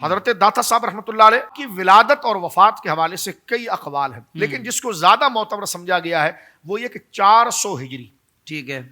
حضرت داتا صاحب رحمۃ اللہ علیہ کی ولادت اور وفات کے حوالے سے کئی اقوال ہیں، لیکن جس کو زیادہ معتبر سمجھا گیا ہے وہ یہ کہ 400 ہجری، ٹھیک ہے،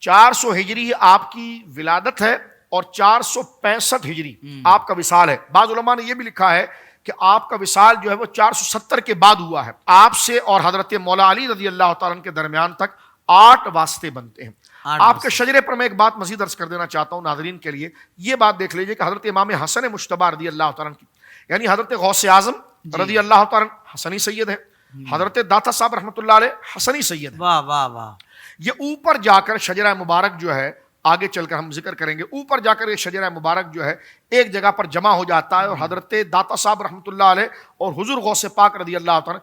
400 ہجری آپ کی ولادت ہے اور 465 ہجری آپ کا وصال ہے۔ بعض علماء نے یہ بھی لکھا ہے کہ آپ کا وصال جو ہے وہ 470 کے بعد ہوا ہے۔ آپ سے اور حضرت مولا علی رضی اللہ تعالیٰ عنہ کے درمیان تک 8 واسطے بنتے ہیں۔ آپ کے شجرے پر میں ایک بات مزید عرض کر دینا چاہتا ہوں ناظرین کے لیے، یہ بات دیکھ لیجئے کہ حضرت امام حسن مجتبی رضی اللہ تعالیٰ عنہ کی، یعنی حضرت غوث اعظم رضی اللہ تعالیٰ عنہ حسنی سید ہے، حضرت داتا صاحب رحمۃ اللہ علیہ حسنی سید ہے۔ واہ واہ واہ، یہ اوپر جا کر شجرہ مبارک جو ہے، آگے چل کر ہم ذکر کریں گے، اوپر جا کر یہ شجرہ مبارک جو ہے ایک جگہ پر جمع ہو جاتا ہے، اور حضرت داتا صاحب رحمۃ اللہ علیہ اور حضور غوث پاک رضی اللہ تعالیٰ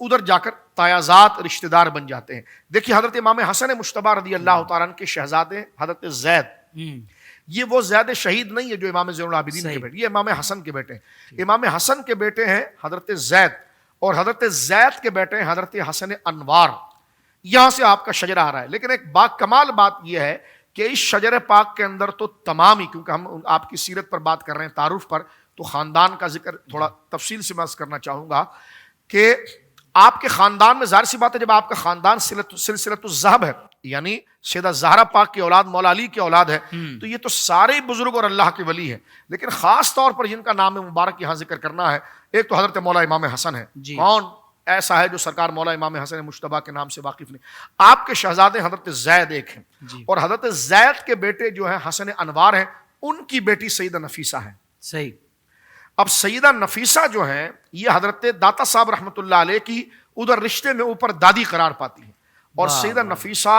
ادھر جا کر تایازات رشتہ دار بن جاتے ہیں۔ دیکھیے حضرت امام حسن مجتبی رضی اللہ تعالیٰ عنہ کے شہزادے حضرت زید، یہ وہ زید شہید نہیں ہے جو امام زین العابدین کے بیٹے، یہ امام حسن کے بیٹے ہیں۔ امام حسن کے بیٹے ہیں حضرت زید، اور حضرت زید کے بیٹے ہیں حضرت حسن انوار۔ یہاں سے آپ کا شجرہ آ رہا ہے، لیکن ایک باکمال بات یہ ہے کہ اس شجر پاک کے اندر تو تمام ہی، کیونکہ ہم آپ کی سیرت پر بات کر رہے ہیں، تعارف پر، تو خاندان کا ذکر تھوڑا تفصیل سے میں کرنا چاہوں گا کہ آپ کے خاندان میں ظاہر سی بات ہے، جب آپ کا خاندان سلسلۃ الذہب ہے، یعنی سیدہ زہرا پاک کی اولاد مولا علی کی اولاد ہے، تو یہ تو سارے بزرگ اور اللہ کے ولی ہیں، لیکن خاص طور پر جن کا نام مبارک یہاں ذکر کرنا ہے، ایک تو حضرت مولا امام حسن ہے۔ کون ایسا ہے جو سرکار مولا امام حسن مجتبی کے نام سے واقف نہیں؟ آپ کے شہزادے حضرت زید ایک ہیں، اور حضرت زید کے بیٹے جو ہیں حسن انوار ہیں، ان کی بیٹی سیدہ نفیسہ ہیں۔ صحیح۔ اب سیدہ نفیسہ جو ہیں یہ حضرت داتا صاحب رحمۃ اللہ علیہ کی ادھر رشتے میں اوپر دادی قرار پاتی ہیں، اور سیدہ نفیسہ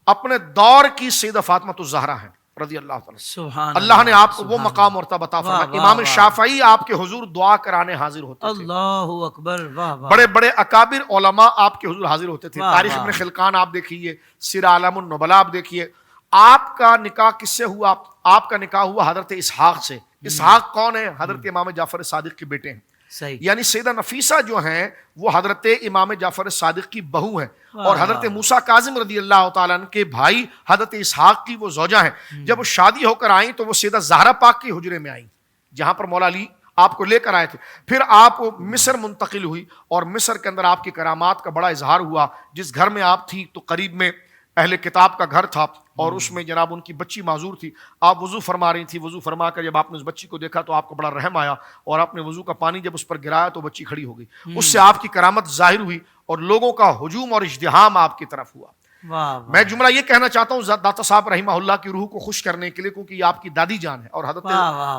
اپنے دور کی سیدہ فاطمہ الزہرا ہیں رضی اللہ تعالیٰ۔ سبحان اللہ نے آپ کو وہ مقام مرتبہ عطا فرمایا۔ امام شافعی آپ کے حضور دعا کرانے حاضر ہوتے تھے، اللہ اکبر، واہ واہ، بڑے بڑے اکابر علماء آپ کے حضور حاضر ہوتے تھے۔ تاریخ ابن خلقان آپ دیکھیے، سیر اعلام النبلاء آپ دیکھیے۔ آپ کا نکاح کس سے ہوا؟ آپ کا نکاح ہوا حضرت اسحاق سے۔ اسحاق کون ہے؟ حضرت امام جعفر صادق کے بیٹے ہیں۔ صحیح۔ یعنی سیدہ نفیسہ جو ہیں وہ حضرت امام جعفر صادق کی بہو ہیں، اور حضرت موسیٰ کاظم رضی اللہ تعالیٰ عنہ کے بھائی حضرت اسحاق کی وہ زوجہ ہیں۔ جب وہ شادی ہو کر آئیں تو وہ سیدہ زہرا پاک کی حجرے میں آئیں، جہاں پر مولا علی آپ کو لے کر آئے تھے۔ پھر آپ مصر منتقل ہوئی، اور مصر کے اندر آپ کی کرامات کا بڑا اظہار ہوا۔ جس گھر میں آپ تھی تو قریب میں اہل کتاب کا گھر تھا، اور اس میں جناب ان کی بچی معذور تھی۔ آپ وضو فرما رہی تھی، وضو فرما کر جب آپ نے اس بچی کو دیکھا تو آپ کو بڑا رحم آیا، اور آپ نے وضو کا پانی جب اس پر گرایا تو بچی کھڑی ہو گئی۔ اس سے آپ کی کرامت ظاہر ہوئی، اور لوگوں کا ہجوم اور ازدحام آپ کی طرف ہوا۔ میں جملہ یہ کہنا چاہتا ہوں داتا صاحب رحمہ اللہ کی روح کو خوش کرنے کے لیے، کیونکہ یہ آپ کی دادی جان ہے، اور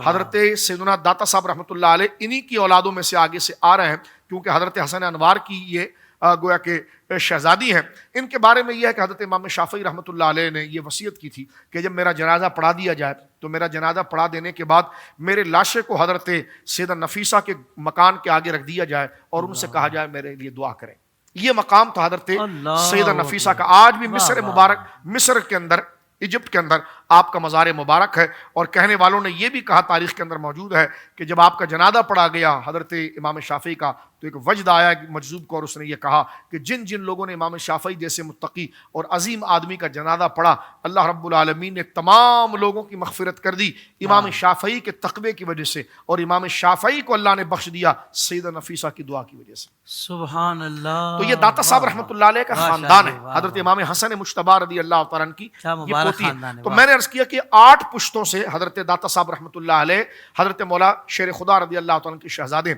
حضرت سیدنا داتا صاحب رحمۃ اللہ علیہ انہی کی اولادوں میں سے آگے سے آ رہے ہیں، کیونکہ حضرت حسن انوار کی یہ گویا کہ شہزادی ہیں۔ ان کے بارے میں یہ ہے کہ حضرت امام شافعی رحمۃ اللہ علیہ نے یہ وصیت کی تھی کہ جب میرا جنازہ پڑھا دیا جائے تو میرا جنازہ پڑھا دینے کے بعد میرے لاشے کو حضرت سیدہ نفیسہ کے مکان کے آگے رکھ دیا جائے، اور ان سے کہا جائے میرے لیے دعا کریں۔ یہ مقام تھا حضرت سیدہ نفیسہ کا۔ آج بھی مصر مبارک، مصر کے اندر، ایجپٹ کے اندر آپ کا مزار مبارک ہے، اور کہنے والوں نے یہ بھی کہا، تاریخ کے اندر موجود ہے، کہ جب آپ کا جنازہ پڑھا گیا حضرت امام شافعی کا تو ایک وجد آیا مجذوب کو، اور اس نے یہ کہا کہ جن جن لوگوں نے امام شافعی جیسے متقی اور عظیم آدمی کا جنازہ پڑھا، اللہ رب العالمین نے تمام لوگوں کی مغفرت کر دی امام شافعی کے تقوی کی وجہ سے، اور امام شافعی کو اللہ نے بخش دیا سیدہ نفیسہ کی دعا کی وجہ سے۔ سبحان اللہ۔ تو یہ داتا صاحب رحمۃ اللہ علیہ کا خاندان ہے، حضرت امام حسن مجتبی رضی اللہ تعالیٰ عنہ کی یہ پوتی ہے۔ تو میں نے عرض کیا کہ 8 پشتوں سے حضرت داتا صاحب رحمۃ اللہ علیہ حضرت مولا شیر خدا رضی اللہ تعالیٰ عنہ کے شہزادے ہیں۔